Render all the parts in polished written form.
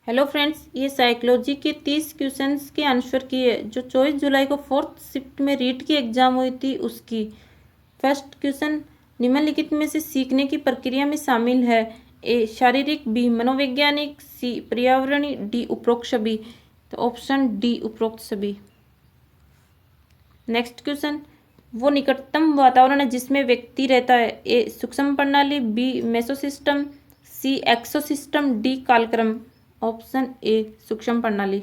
Hello friends, ये psychology के 30 questions के आंसर की है जो 24 जुलाई को फोर्थ शिफ्ट में रीट की एग्जाम हुई थी उसकी। फर्स्ट क्वेश्चन, निम्नलिखित में से सीखने की प्रक्रिया में शामिल है? ए शारीरिक, बी मनोवैज्ञानिक, सी पर्यावरणीय, डी उपरोक्त सभी। तो ऑप्शन डी उपरोक्त सभी। नेक्स्ट क्वेश्चन, वो निकटतम वातावरण है जिसमें व्यक्ति रहता है? ए सूक्ष्म प्रणाली, B mesosystem, C exosystem, D कालक्रम। ऑप्शन ए सूक्ष्म प्रणाली।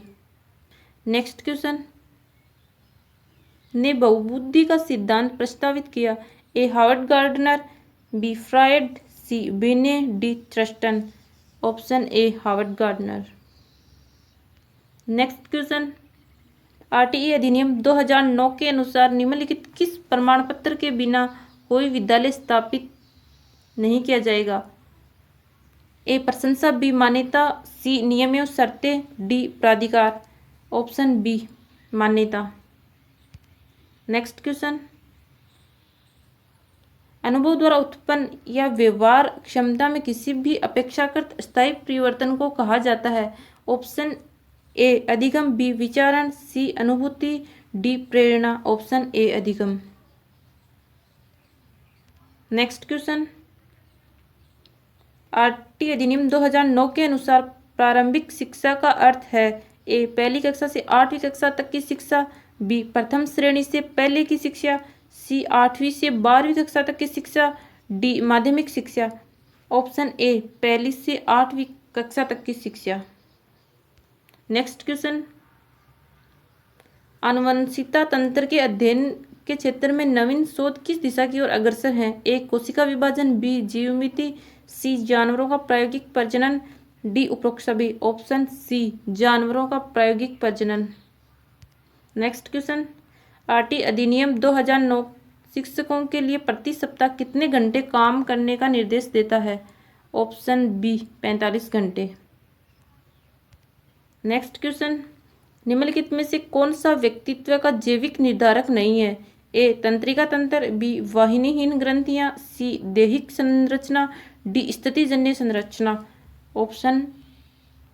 नेक्स्ट क्वेश्चन, ने बहुबुद्धि का सिद्धांत प्रस्तावित किया? A Howard Gardner, B Freud, C Binet, D Thurstone. Option A Howard Gardner. Next question, RTE अधिनियम 2009 के अनुसार निम्नलिखित किस प्रमाण पत्र के बिना कोई विद्यालय स्थापित नहीं किया जाएगा? ए प्रशंसा, बी मान्यता, सी नियम एवं शर्तें, डी प्राधिकार। ऑप्शन बी मान्यता। नेक्स्ट क्वेश्चन, अनुभव द्वारा उत्पन्न या व्यवहार क्षमता में किसी भी अपेक्षाकृत स्थायी परिवर्तन को कहा जाता है? ऑप्शन ए अधिगम, बी विचारण, सी अनुभूति, डी प्रेरणा। ऑप्शन ए अधिगम। नेक्स्ट क्वेश्चन, आरटी अधिनियम 2009 के अनुसार प्रारंभिक शिक्षा का अर्थ है? ए पहली कक्षा से 8वीं कक्षा तक की शिक्षा, बी प्रथम श्रेणी से पहले की शिक्षा, सी 8वीं से 12वीं कक्षा तक की शिक्षा, डी माध्यमिक शिक्षा। ऑप्शन ए पहली से 8वीं कक्षा तक की शिक्षा। नेक्स्ट क्वेश्चन, आनुवंशिकता तंत्र के अध्ययन के क्षेत्र में नवीन शोध किस दिशा की ओर अग्रसर है? ए कोशिका विभाजन, बी जीवमिति, सी जानवरों का प्रायोगिक प्रजनन, डी उपरोक्त सभी। ऑप्शन सी जानवरों का प्रायोगिक प्रजनन। नेक्स्ट क्वेश्चन, आरटी अधिनियम 2009 शिक्षकों के लिए प्रति सप्ताह कितने घंटे काम करने का निर्देश देता है? ऑप्शन बी 45 घंटे। नेक्स्ट क्वेश्चन, निम्नलिखित में से कौन सा व्यक्तित्व का जैविक निर्धारक नहीं है? ए तंत्रिका तंत्र, बी वाहिनीहीन ग्रंथियां, सी दैहिक संरचना, डी स्थितिजन्य संरचना। ऑप्शन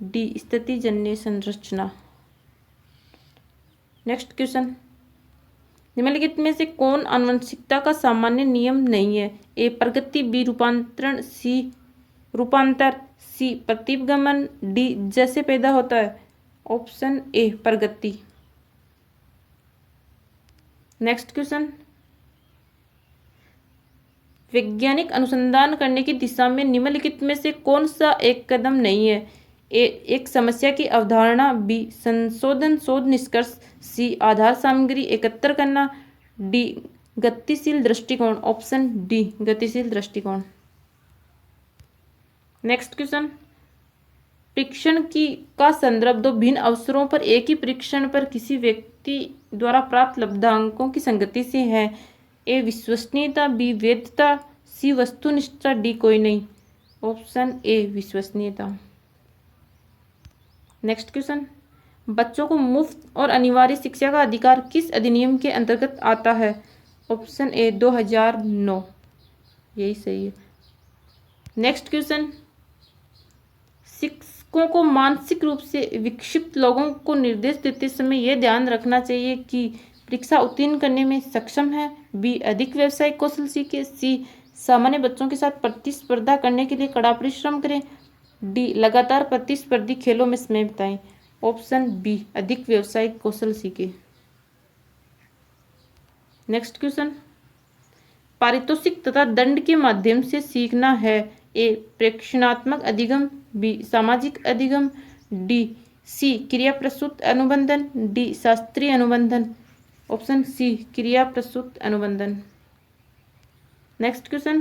डी स्थितिजन्य संरचना। नेक्स्ट क्वेश्चन, निम्नलिखित में से कौन आनुवंशिकता का सामान्य नियम नहीं है? ए प्रगति, बी रूपांतरण, सी रूपांतर, सी प्रतिगमन, डी जैसे पैदा होता है। ऑप्शन ए प्रगति। नेक्स्ट क्वेश्चन, वैज्ञानिक अनुसंधान करने की दिशा में निम्नलिखित में से कौन सा एक कदम नहीं है? ए एक समस्या की अवधारणा, बी संशोधन शोध निष्कर्ष, सी आधार सामग्री एकत्र करना, डी गतिशील दृष्टिकोण। ऑप्शन डी गतिशील दृष्टिकोण। नेक्स्ट क्वेश्चन, परीक्षण की का संदर्भ दो भिन्न अवसरों पर एक ही परीक्षण पर किसी व्यक्ति द्वारा प्राप्त लब्धांकों की संगति से है? ए विश्वसनीयता, बी वैधता, सी वस्तुनिष्ठता, डी कोई नहीं। ऑप्शन ए विश्वसनीयता। नेक्स्ट क्वेश्चन, बच्चों को मुफ्त और अनिवार्य शिक्षा का अधिकार किस अधिनियम के अंतर्गत आता है? ऑप्शन ए 2009, यही सही है। नेक्स्ट क्वेश्चन, शिक्षकों को मानसिक रूप से विक्षिप्त लोगों को निर्देश देते समय यह ध्यान रखना चाहिए कि परीक्षा उत्तीर्ण करने में सक्षम है, बी अधिक व्यावसायिक कौशल सीखे, सी सामान्य बच्चों के साथ प्रतिस्पर्धा करने के लिए कड़ा परिश्रम करें, डी लगातार प्रतिस्पर्धी खेलों में समय बिताएं। ऑप्शन बी अधिक व्यावसायिक कौशल सीखे। नेक्स्ट क्वेश्चन, पारितोषिक तथा दंड के माध्यम से सीखना है? ए प्रेक्षणात्मक अधिगम, बी सामाजिक अधिगम, डी सी क्रिया प्रसूत अनुबंधन, डी शास्त्रीय अनुबंधन। ऑप्शन सी क्रिया प्रसूत अनुबंधन। नेक्स्ट क्वेश्चन,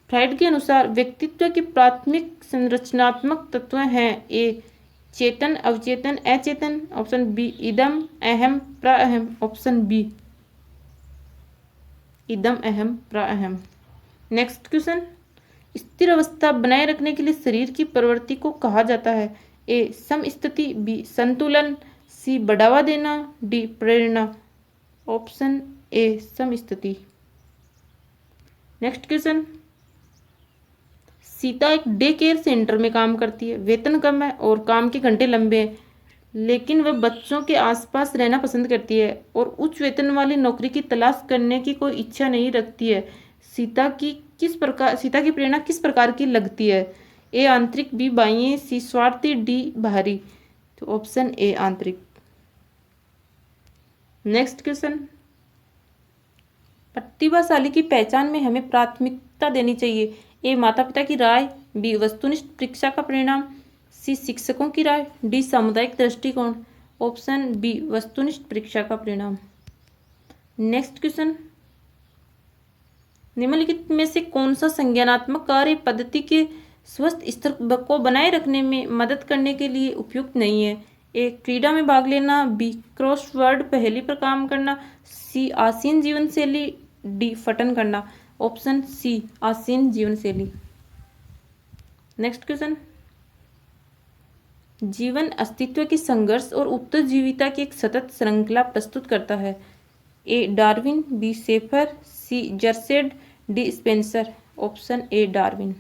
फ्राइड के अनुसार व्यक्तित्व के प्राथमिक संरचनात्मक तत्व हैं? ए चेतन, अवचेतन, अचेतन। ऑप्शन बी इदम, अहम, प्राअहम। ऑप्शन बी इदम, अहम, प्राअहम। नेक्स्ट क्वेश्चन, स्थिर अवस्था बनाए रखने के लिए शरीर की प्रवृत्ति को कहा जाता है? ए समस्थिति, बी संतुलन, सी बढ़ावा देना, डी प्रेरणा। ऑप्शन ए समस्थिति। नेक्स्ट क्वेश्चन, सीता एक डे केयर सेंटर में काम करती है, वेतन कम है और काम के घंटे लंबे हैं, लेकिन वह बच्चों के आसपास रहना पसंद करती है और उच्च वेतन वाली नौकरी की तलाश करने की कोई इच्छा नहीं रखती है। सीता की प्रेरणा किस प्रकार की लगती है? ए आंतरिक, बी बाह्य, सी स्वार्थी, डी बाहरी। तो ऑप्शन ए आंतरिक। नेक्स्ट क्वेश्चन, प्रतिभाशाली की पहचान में हमें प्राथमिकता देनी चाहिए। ए माता पिता की राय, बी वस्तुनिष्ठ परीक्षा का परिणाम, सी शिक्षकों की राय, डी सामुदायिक दृष्टिकोण। ऑप्शन बी वस्तुनिष्ठ परीक्षा का परिणाम। नेक्स्ट क्वेश्चन, निम्नलिखित में से कौन सा संज्ञानात्मक कार्य पद्धति के स्वस्थ स्तर को बनाए रखने में मदद करने के लिए उपयुक्त नहीं है? ए क्रीड़ा में भाग लेना, बी क्रॉसवर्ड पहेली पर काम करना, सी आसीन जीवन शैली, डी फटन करना। ऑप्शन सी आसीन जीवन शैली। नेक्स्ट क्वेश्चन, जीवन अस्तित्व की संघर्ष और उत्तरजीविता की एक सतत श्रृंखला प्रस्तुत करता है। A Darwin, B Schaefer, C Jersild, D Spencer. Option A Darwin.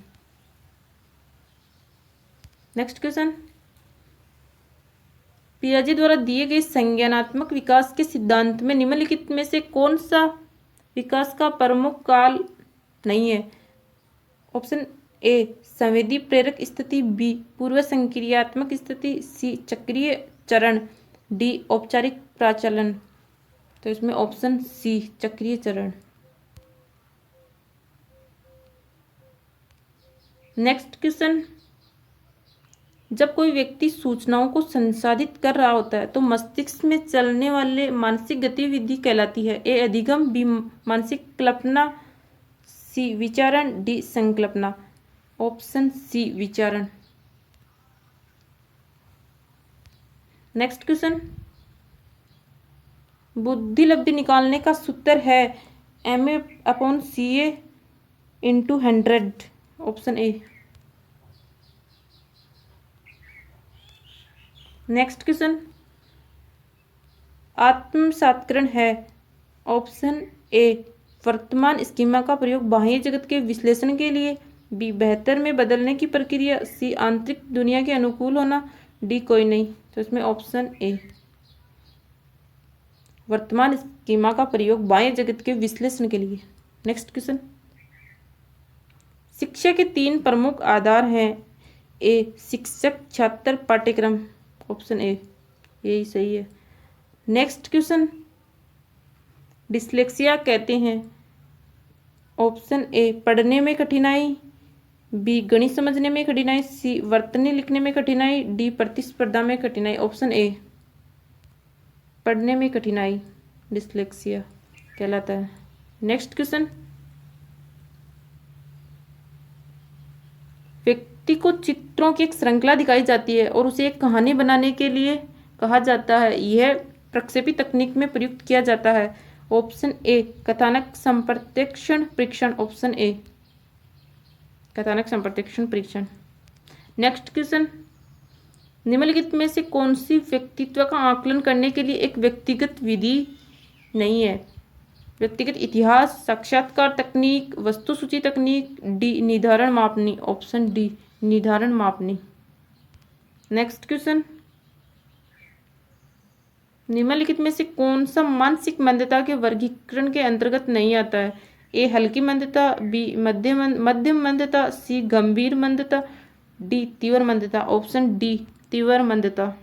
Next question, पियाजे द्वारा दिए गए संज्ञानात्मक विकास के सिद्धांत में निम्नलिखित में से कौन सा विकास का प्रमुख काल नहीं है? ऑप्शन ए संवेदी प्रेरक स्थिति, बी पूर्व संक्रियात्मक स्थिति, सी चक्रीय चरण, डी औपचारिक प्रचालन। तो इसमें ऑप्शन सी चक्रीय चरण। नेक्स्ट क्वेश्चन, जब कोई व्यक्ति सूचनाओं को संसाधित कर रहा होता है तो मस्तिष्क में चलने वाले मानसिक गतिविधि कहलाती है। ए अधिगम, बी मानसिक कल्पना, सी विचारण, डी संकल्पना। ऑप्शन सी विचारण। नेक्स्ट क्वेश्चन, बुद्धिलब्धि निकालने का सूत्र है MA/CA × 100। Option A. Next question, आत्मसात्करण है। ऑप्शन ए वर्तमान स्कीमा का प्रयोग बाह्य जगत के विश्लेषण के लिए, बी बेहतर में बदलने की प्रक्रिया, सी आंतरिक दुनिया के अनुकूल होना, डी कोई नहीं। तो इसमें ऑप्शन ए वर्तमान स्कीमा का प्रयोग बाह्य जगत के विश्लेषण के लिए। नेक्स्ट क्वेश्चन, शिक्षा के 3 प्रमुख आधार हैं। ए शिक्षक छात्र पाठ्यक्रम। ऑप्शन ए यही सही है। नेक्स्ट क्वेश्चन, डिस्लेक्सिया कहते हैं। ऑप्शन ए पढ़ने में कठिनाई, बी गणित समझने में कठिनाई, सी वर्तनी लिखने में कठिनाई, डी प्रतिस्पर्धा में कठिनाई। ऑप्शन ए पढ़ने में कठिनाई डिस्लेक्सिया कहलाता है। नेक्स्ट क्वेश्चन, व्यक्ति को चित्रों की एक श्रृंखला दिखाई जाती है और उसे एक कहानी बनाने के लिए कहा जाता है। यह प्रक्षेपी तकनीक में प्रयुक्त किया जाता है। ऑप्शन ए कथानक संप्रत्यक्षण परीक्षण। ऑप्शन ए कथानक संप्रत्यक्षण परीक्षण। नेक्स्ट क्वेश्चन, निम्नलिखित में से कौन सी व्यक्तित्व का आकलन करने के लिए एक व्यक्तिगत विधि नहीं है? व्यक्तिगत इतिहास, साक्षात्कार तकनीक, वस्तु सूची तकनीक, डी निर्धारण मापनी। ऑप्शन डी निर्धारण मापनी। नेक्स्ट क्वेश्चन, निम्नलिखित में से कौन सा मानसिक मंदता के वर्गीकरण के अंतर्गत नहीं आता है? ए हल्की मंदता, बी मध्यम मंदता, सी गंभीर मंदता, डी तीव्र मंदता। ऑप्शन डी तीव्र मंदता।